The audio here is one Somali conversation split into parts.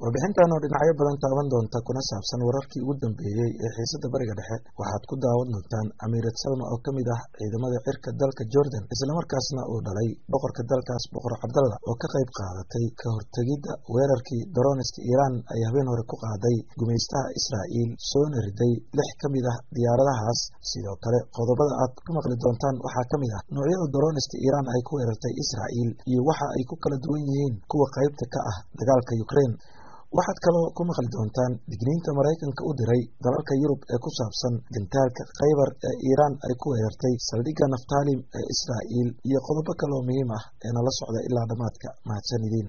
warbixintan oo dhinacyo badan taaban doonta kuna saabsan wararkii ugu dambeeyay ee xiisada bariga dhexe waxaad ku daawan doontaan Amiirad Salma oo kamid ah ciidamada cirka dalka Jordan isla markaasna uu dhalay boqorka dalkaas boqor Cabdallah oo ka qayb qaadatay ka hortagida weerarkii droniska Iran ay habeen hore ku qaaday gumeystaha Israa'iil soo riday 6 kamid ah diyaaradahaas. sidoo kale qodobada aad ku maqli doontaan waxaa kamid ah noocyada droniska Iran ay ku weerartay Israa'iil iyo waxa ay ku kala duwan yihiin kuwa qaybta ka ah dagaalka Ukraine. waxaad kaloo ku maqli doontaan digniinta Mareykanka u diray dalalka Yurub ee ku saabsan gantaalka Khaybar ee Iran ay ku weerartay saldhigga Naftalim ee Israa'iil iyo qodobo kale oo muhiim ah ee nala socda ilaa dhamaadka. mahadsanidin.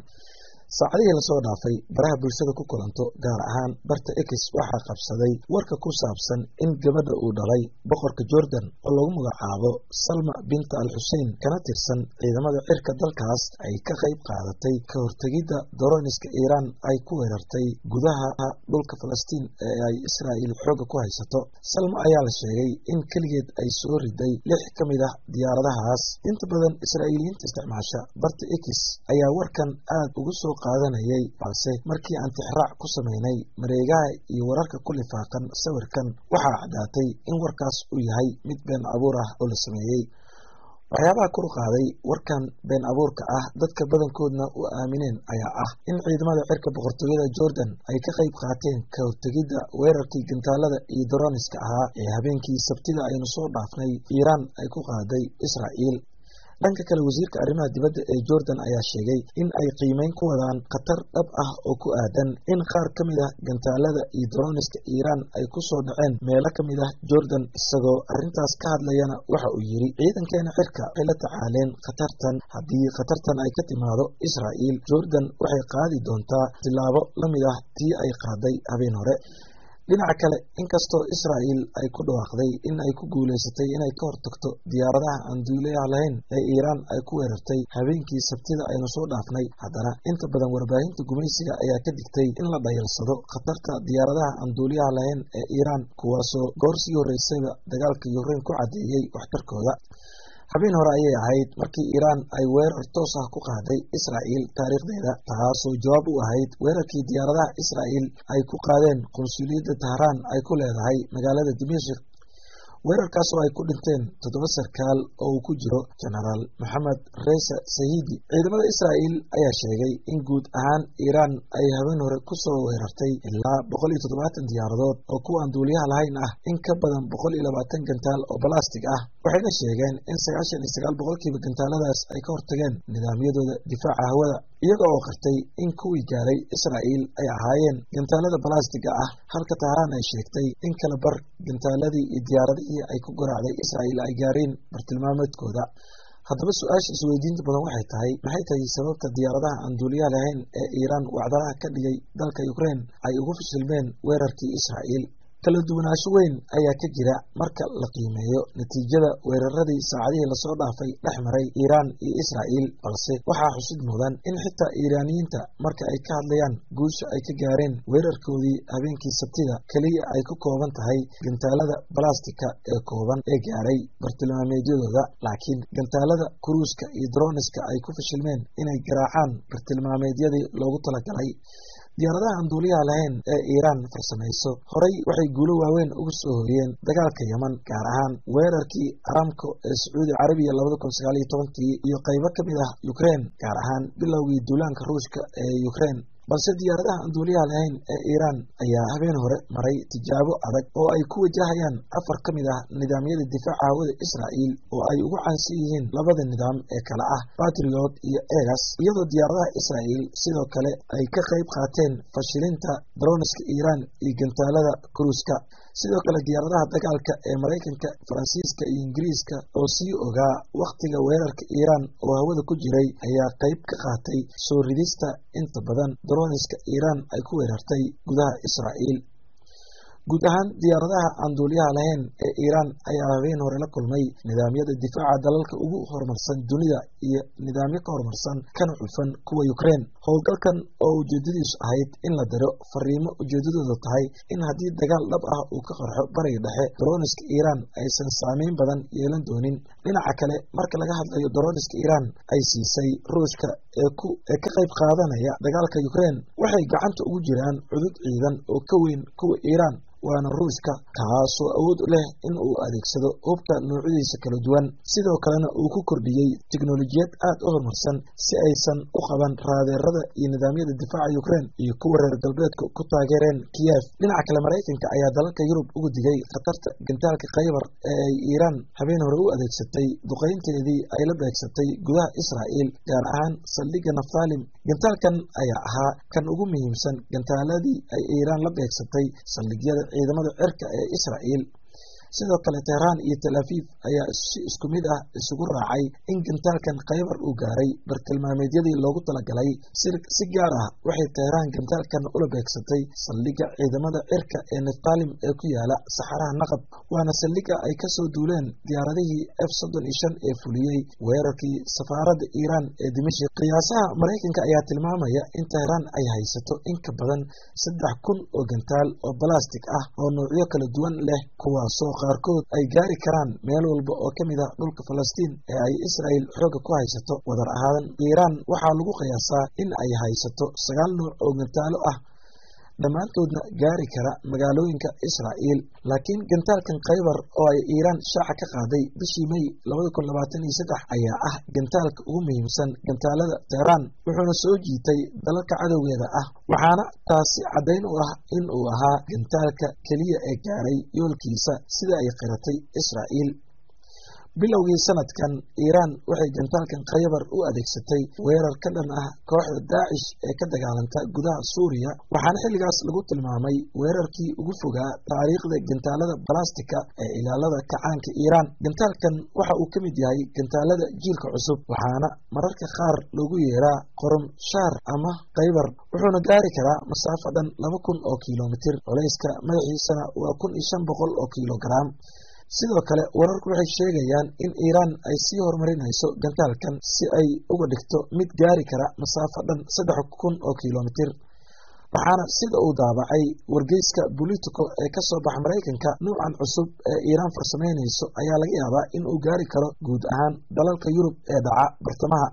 saacadihii lasoo dhaafay baraha bulshada ku kulanto gaar ahaan barta X waxaa qabsaday warka ku saabsan in gabadha uu dhalay boqorka Jordan oo lagu magacaabo Salma bint al-Hussein kana tirsan ciidamada cirka dalkaas ay ka qayb qaadatay ka hortagida droniska Iran ay ku weerartay gudaha dhulka Falastiin ee ay Israa'iil xoog ku haysato. Salma ayaa la sheegay in kaligeed ay soo riday 6 kamid ah diyaaradahaas. inta badan Israa'iiliyiinta isticmaasha barta X ayaa warkan aad ugu soo qaadanayay, balse markii aan tixraac ku sameynay mareegaha iyo wararka ku lifaaqan sawirkan waxaa caddaatay in warkaas uu yahay mid been abuur ah oo la sameeyey. waxyaabaha kor u qaaday warkan been abuurka ah dadka badankoodna u aamineen ayaa ah in ciidamada cirka boqortooyada Jordan ay ka qayb qaateen ka hortagida weerarkii gantaalada iyo droniska ahaa ee habeenkii Sabtida aynu soo dhaafnay Iran ay ku qaaday Israa'iil. dhanka kale wasiirka arrimaha dibadda ee Jordan ayaa sheegay in ay qiimeyn ku wadaan khatar dhab ah oo ku aadan in qaar kamid ah gantaalada iyo droniska Iran ay ku soo dhaceen meelo kamid ah Jordan. isagoo arrintaas ka hadlayana waxa uu yiri ciidankeena cirka waxay la tacaaleen khatartan. haddii khatartan ay ka timaado Israa'iil, Jordan waxay qaadi doontaa tilaabo la mid ah tii ay qaaday habeen hore. dhinaca kale, inkastoo Israa'iil ay ku dhawaaqday in ay ku guuleysatay inay ka hortagto diyaaradaha aan duuliyaha lahayn ee Iran ay ku weerartay habeenkii Sabtida aynu soo dhaafnay, haddana inta badan warbaahinta gumeysiga ayaa ka digtay in la dhayalsado khatarta diyaaradaha aan duuliyaha lahayn ee Iran, kuwaasoo goor sii horeysayba dagaalka Ukraine ku cadeeyay waxtarkooda. habeen hore ayay ahayd markii Iran ay weerar toos ah ku qaaday Israa'iil taariikhdeeda, taasoo jawaab u ahayd weerarkii diyaaradaha Israa'iil ay ku qaadeen qunsuliyadda Tehran ay ku leedahay magaalada Dimashq. weerarkaas oo ay ku dhinteen 7 sarkaal oo uu ku jiro Genaraal Mohammad Reza Sayidi. ciidamada Israa'iil ayaa sheegay in guud ahaan Iran ay habeen hore ku soo weerartay ilaa 170 diyaaradood oo kuwa aan duuliyaha lahayn ah, in ka badan 120 gantaal oo balastig ah. waxayna sheegeen in 99% gantaaladaas ay ka hortageen nidaamyadooda difaaca hawada, iyaga oo qirtay in kuwii gaaray Israa'iil ay ahaayeen gantaalada balastiga ah, halka Tehran ay sheegtay in kala bar gantaaladii iyo diyaaradihii ay ku garaacday Israa'iil ay gaareen bartilmaameedkooda. haddaba su-aasha isweydiinta badan waxay tahay, maxay tahay sababta diyaaradaha aan duuliyaha lahayn ee Iran wacdaraha ka dhigay dalka Ukraine ay ugu fashilmeen weerarkii Israa'iil? kala duwanaansho weyn ayaa ka jira marka la qiimeeyo natiijada weeraradii saacadihii lasoo dhaafay dhex maray Iran iyo Israa'iil, balse waxaa xusid mudan in xitaa Iiraaniyiinta marka ay ka hadlayaan guusha ay ka gaareen weerarkoodii habeenkii Sabtida kaliya ay ku kooban tahay gantaalada balastika ee kooban ee gaaray bartilmaameedyadooda, laakiin gantaalada kuruuska iyo droniska ay ku fashilmeen inay garaacaan bartilmaameedyadii loogu talagalay. diyaaradaha aan duuliyaha lahayn ee Iran farsamayso horey waxay guulo waaweyn uga soo hoyeen dagaalka Yemen, gaar ahaan weerarkii Aramco ee Sacuudi Carabiya 2019 iyo qaybo kamid ah Ukraine, gaar ahaan bilowgii duulaanka Ruushka ee Ukraine. balse diyaaradaha aan duuliyaha lahayn ee Iran ayaa habeen hore maray tijaabo adag oo ay ku wajahayaan 4 kamid ah nidaamyada difaaca hawada Israa'iil oo ay ugu caansan yihiin labada nidaam ee kala ah Patriot iyo Aegis, iyadoo diyaaradaha Israa'iil sidoo kale ay ka qayb qaateen fashilinta droniska Iran iyo gantaalada cruiska. sidoo kale diyaaradaha dagaalka ee Mareykanka, Faransiiska iyo Ingiriiska oo sii ogaa waqtiga weerarka Iran oo hawada ku jiray ayaa qayb ka qaatay soo ridista inta badan droniska Iran ay ku weerartay gudaha Israa'iil. guud ahaan diyaaradaha aan duuliyaha lahayn ee Iiraan ayaa habeen hore la kulmay nidaamyada difaaca dalalka ugu horumarsan dunida iyo nidaamyo ka horumarsan kana cufan kuwa Ukraine. Howlgalkan oo ujeedadiisu ahayd in la diro fariimo ujeedadoodu tahay in haddii dagaal dhab ah uu ka qarxo bariga dhexe, droniska Iiraan aysan saameyn badan yeelan doonin. Dhinaca kale, marka laga hadlayo droniska Iiraan ay siisay Ruushka ee ka qayb qaadanaya dagaalka Ukraine, waxay gacanta ugu jiraan cudud ciidan oo ka weyn kuwa Iiraan, waana Ruushka kaasoo awood u leh in uu adeegsado hubka noocyadiisa kala duwan, sidoo kalena uu ku kordhiyey tiknoolajiyad aad u horumarsan si aysan u qaban raadeerada iyo nidaamyada difaaca Ukraine iyo kuwa reer galbeedka ku taageereen Kiev. Dhinaca kale, Mareykanka ayaa dalalka Yurub ugu digay khatarta gantaalka Khaybar ee ay Iiraan habeen hore u adeegsatay duqeynteedii ay la beegsatay gudaha Israa'iil, gaar ahaan saldhigga Naftalim. Gantaalkan ayaa ahaa kan ugu muhiimsan gantaaladii ay Iiraan la beegsatay saldhigyada ciidamada cirka ee Israa'iil. Sidoo kale, Tehran iyo Tel Aviv ayaa si isku mid ah isugu raacay in gantaalkan Khaybar uu gaaray bartilmaameedyadii loogu talagalay. Si gaar ah waxay Tehran gantaalkan ula beegsatay saldhigga ciidamada cirka ee Naftalim ee ku yaala saxaraha Naqab, waana saldhigga ay kasoo duuleen diyaaradihii F-35 ee fuliyey weerarkii safaaradda Iiraan ee Dimashq. Qiyaasaha Mareykanka ayaa tilmaamaya in Tehran ay haysato in ka badan 3,000 oo gantaal oo balastik ah oo noocyo kala duwan leh, kuwaasoo qaarkood ay gaari karaan meel walba oo ka mid ah dhulka Falastiin ee ay Israa'iil xooga ku haysato. Wadar ahaan, Iiraan waxaa lagu qiyaasaa in ay haysato 9 nooc oo gantaalo ah, dhammaantoodna gaari kara magaalooyinka Israa'iil. Laakiin gantaalkan Khaybar oo ay Iiraan shaaca ka qaaday bishii May 2023 ayaa ah gantaalka ugu muhiimsan gantaalada Tehran, wuxuuna soo jiitay dalalka cadowgeeda ah, waxaana taasi caddayn u ah in uu ahaa gantaalka keliya ee gaaray yoolkiisa sida ay qiratay Israa'iil. Bilowgii sanadkan, Iiraan waxay gantaalkan Khaybar u adeegsatay weerar ka dhan ah kooxda Daacish ee ka dagaalanta gudaha Suuriya, waxaana xilligaas lagu tilmaamay weerarkii ugu fogaa taariikhda gantaalada balastika ee ilaalada kacaanka Iiraan. Gantaalkan waxa uu ka mid yahay gantaalada jiilka cusub, waxaana mararka qaar loogu yeeraa Khorramshahr ama Khaybar, wuxuuna gaari karaa masaafo dhan 2,000 oo kiiloomitir, culayska madaxiisana waa 1,500 oo kiiloogaraam. Sidoo kale, wararku waxay sheegayaan in Iiraan ay sii horumarinayso gantaalkan si ay uga dhigto mid gaari kara masaafo dhan 3,000 oo kiiloomitir. Waxaana sida uu daabacay wargeyska Politico ee ka soo baxa Mareykanka, nuucan cusub ee Iiraan farsameynayso ayaa laga yaabaa in uu gaari karo guud ahaan dalalka Yurub ee dhaca bartamaha.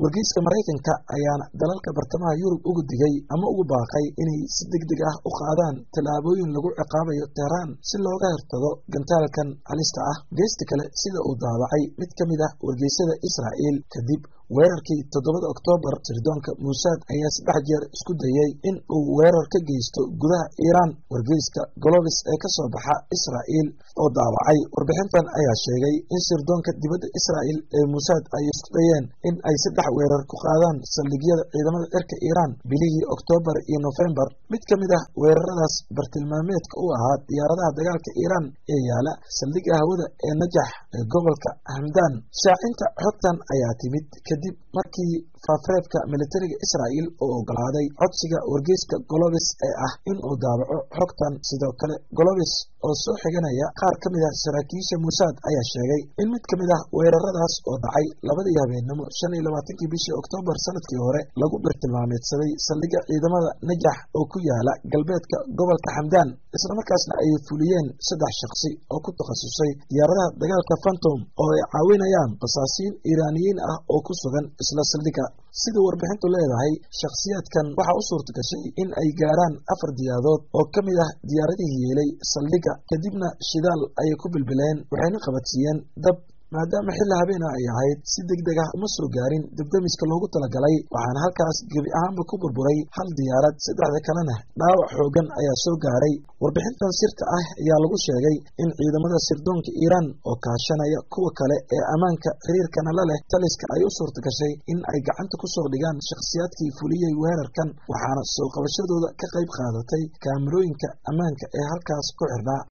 Wargeyska Mareykanka ayaana dalalka bartamaha Yurub ugu digay ama ugu baaqay inay si degdeg ah u qaadaan tallaabooyin lagu ciqaabayo Tehran si looga hortago gantaalkan halista ah. Geesta kale, sida uu daabacay mid ka mid ah wargeysyada Israa'iil, kadib weerarkii 7 Oktoobar, sirdoonka Mossad ayaa 3 jeer isku dayay in uu weerar ka geysto gudaha Iiraan. Wargeyska Globis ee ka soo baxa Israa'iil oo daabacay warbixintan ayaa sheegay in sirdoonka dibadda Israa'iil ee Mossad ay isku dayeen in ay 3 weerar ku qaadaan saldhigyada ciidamada cirka Iiraan bilihii Oktoobar iyo Noofembar. Mid ka mid ah weeraradaas bartilmaameedka u ahaa diyaaradaha dagaalka Iiraan ee yaala saldhigga hawada ee Najax ee gobolka Hamdan. Shaacinta xogtan ayaa timid kadib markii faafareebka militariga Israa'iil oo ogolaaday codsiga wargeyska Globis ee ah in uu daabaco xogtan. Sidoo kale, Globis oo soo xiganaya qaar ka mid ah saraakiisha Mossad ayaa sheegay in mid ka mid ah weeraradaas oo dhacay 2 habeenimo 25 bishii Oktoobar sanadkii hore lagu bartilmaameedsaday saldhigga ciidamada Najax oo ku yaala galbeedka gobolka Hamdan, isla markaasna ay fuliyeen 3 shakhsi oo ku takhasusay diyaaradaha dagaalka Phantom oo ay caawinayaan basaasiin Iiraaniyiin ah oo ku sugan isla saldhigga. Sida warbixintu leedahay, shakhsiyaadkan waxaa u suurta gashay in ay gaaraan 4 diyaaradood oo ka mid ah diyaaradihii yeelay saldhigga, kadibna shidaal ayay ku bilbileen, waxayna qabadsiiyeen dab. maadaama xilli habeen ay ahayd si degdeg ah uma soo gaarin dibdamiska loogu talagalay, waxaana halkaas gebi ahaanba ku burburay hal diyaarad, 3 kalena dhaawac xoogan ayaa soo gaaray. Warbixintan sirta ah ayaa lagu sheegay in ciidamada sirdoonka Iiraan oo kaashanaya kuwa kale ee ammaanka xiriirkana la leh taliska ay u suurta gashay in ay gacanta ku soo dhigaan shakhsiyaadkii fuliyey weerarkan, waxaana soo qabashadooda ka qayb qaadatay kaamirooyinka ammaanka ee halkaas ku xirnaa.